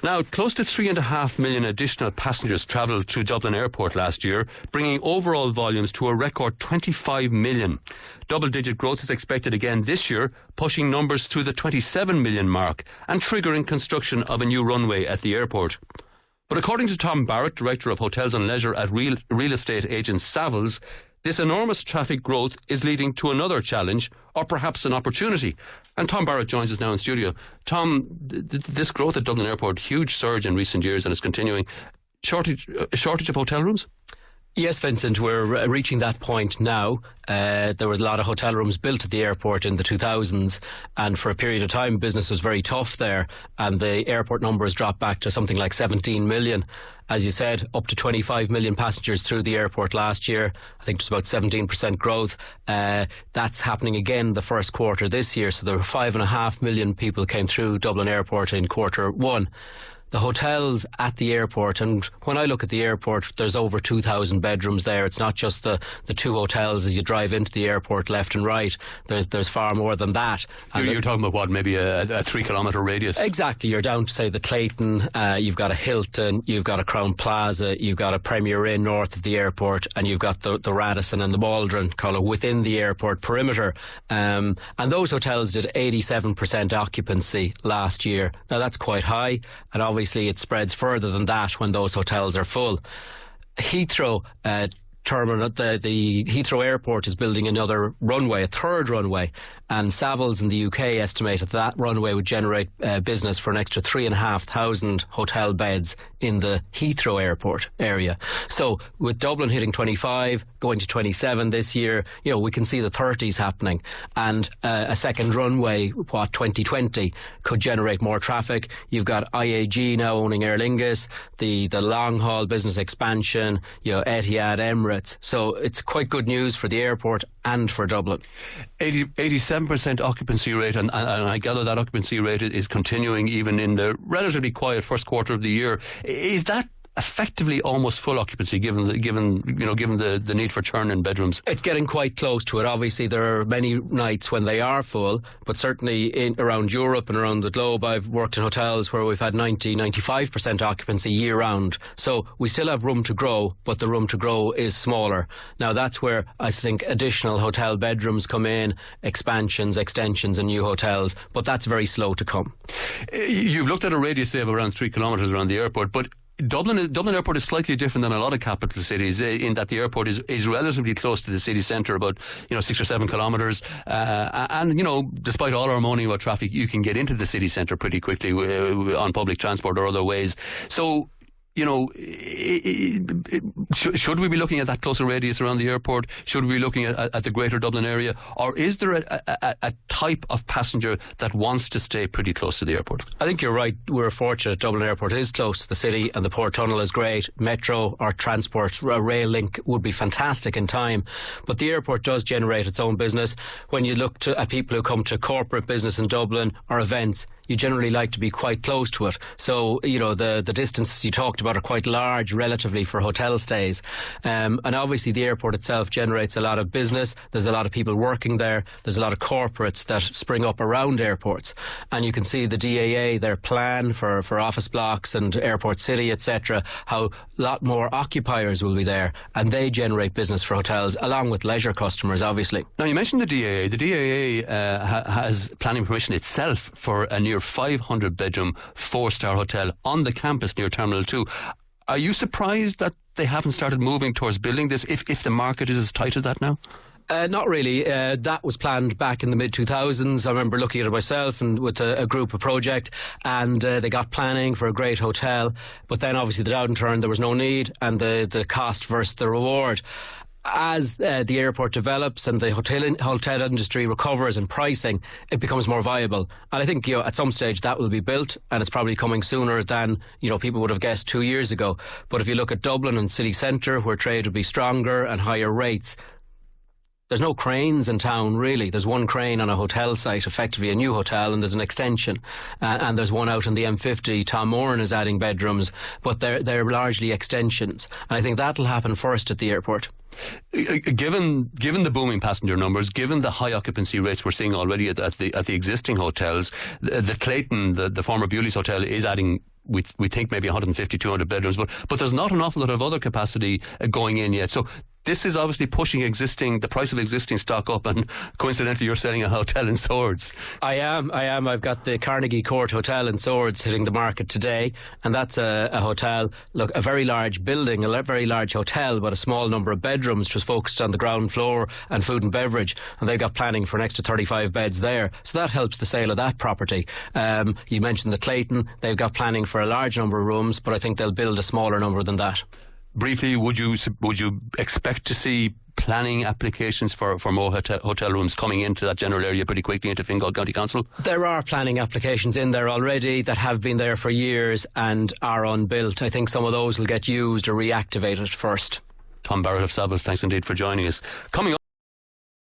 Now, close to 3.5 million additional passengers travelled through Dublin Airport last year, bringing overall volumes to a record 25 million. Double-digit growth is expected again this year, pushing numbers to the 27 million mark and triggering construction of a new runway at the airport. But according to Tom Barrett, Director of Hotels and Leisure at real estate agent Savills, this enormous traffic growth is leading to another challenge, or perhaps an opportunity. And Tom Barrett joins us now in studio. Tom, this growth at Dublin Airport, huge surge in recent years and is continuing. Shortage of hotel rooms? Yes, Vincent, we're reaching that point now. There was a lot of hotel rooms built at the airport in the 2000s, and for a period of time business was very tough there, and the airport numbers dropped back to something like 17 million. As you said, up to 25 million passengers through the airport last year. I think it was about 17% growth. That's happening again the first quarter this year, so there were 5.5 million people came through Dublin Airport in quarter one. The hotels at the airport, and when I look at the airport, there's over 2,000 bedrooms there. It's not just the two hotels as you drive into the airport left and right. There's far more than that. You're talking about what, maybe a 3 kilometre radius? Exactly. You're down to, say, the Clayton, you've got a Hilton, you've got a Crown Plaza, you've got a Premier Inn north of the airport, and you've got the Radisson and the Maldron colour within the airport perimeter. And those hotels did 87% occupancy last year. Now that's quite high, and obviously it spreads further than that when those hotels are full. Heathrow terminal, the Heathrow Airport is building another runway, a third runway, and Savills in the UK estimated that runway would generate business for an extra 3,500 hotel beds in the Heathrow Airport area. So with Dublin hitting 25, going to 27 this year, we can see the 30s happening, and a second runway, 2020, could generate more traffic. You've got IAG now owning Aer Lingus, the long haul business expansion, Etihad, Emirates. So it's quite good news for the airport and for Dublin. 87% occupancy rate, and I gather that occupancy rate is continuing even in the relatively quiet first quarter of the year. Is that effectively almost full occupancy given the need for churn in bedrooms? It's getting quite close to it. Obviously there are many nights when they are full, but certainly around Europe and around the globe I've worked in hotels where we've had 90-95% occupancy year round. So we still have room to grow, but the room to grow is smaller. Now that's where I think additional hotel bedrooms come in, expansions, extensions and new hotels, but that's very slow to come. You've looked at a radius of around 3 kilometres around the airport, but Dublin Airport is slightly different than a lot of capital cities in that the airport is relatively close to the city centre, about 6 or 7 kilometres, and despite all our moaning about traffic, you can get into the city centre pretty quickly on public transport or other ways. So should we be looking at that closer radius around the airport? Should we be looking at the greater Dublin area? Or is there a type of passenger that wants to stay pretty close to the airport? I think you're right. We're fortunate Dublin Airport is close to the city and the port tunnel is great. Metro or transport, a rail link would be fantastic in time. But the airport does generate its own business. When you look at people who come to corporate business in Dublin or events, you generally like to be quite close to it. So, the distances you talked about are quite large relatively for hotel stays. And obviously the airport itself generates a lot of business. There's a lot of people working there. There's a lot of corporates that spring up around airports. And you can see the DAA, their plan for office blocks and airport city, etc., how a lot more occupiers will be there. And they generate business for hotels, along with leisure customers, obviously. Now, you mentioned the DAA. The DAA has planning permission itself for a near 500-bedroom 4-star hotel on the campus near Terminal 2. Are you surprised that they haven't started moving towards building this if the market is as tight as that now? Not really. That was planned back in the mid-2000s. I remember looking at it myself and with a group, a project, and they got planning for a great hotel. But then obviously the downturn, there was no need, and the cost versus the reward. As the airport develops and the hotel industry recovers in pricing, it becomes more viable. And I think at some stage that will be built, and it's probably coming sooner than people would have guessed 2 years ago. But if you look at Dublin and city centre, where trade would be stronger and higher rates, there's no cranes in town really. There's one crane on a hotel site, effectively a new hotel, and there's an extension, and there's one out on the M50. Tom Moran is adding bedrooms, but they're largely extensions, and I think that'll happen first at the airport. Given the booming passenger numbers, given the high occupancy rates we're seeing already at the existing hotels, the Clayton, the former Bewley's Hotel, is adding we think maybe 150, 200 bedrooms, but there's not an awful lot of other capacity going in yet. So this is obviously pushing the price of existing stock up, and coincidentally you're selling a hotel in Swords. I am. I've got the Carnegie Court Hotel in Swords hitting the market today, and that's a hotel, look, a very large building, a very large hotel, but a small number of bedrooms, just focused on the ground floor and food and beverage, and they've got planning for an extra 35 beds there, so that helps the sale of that property. You mentioned the Clayton, they've got planning for a large number of rooms, but I think they'll build a smaller number than that. Briefly, would you expect to see planning applications for more hotel rooms coming into that general area pretty quickly into Fingal County Council? There are planning applications in there already that have been there for years and are unbuilt. I think some of those will get used or reactivated first. Tom Barrett of Savills, thanks indeed for joining us. Coming up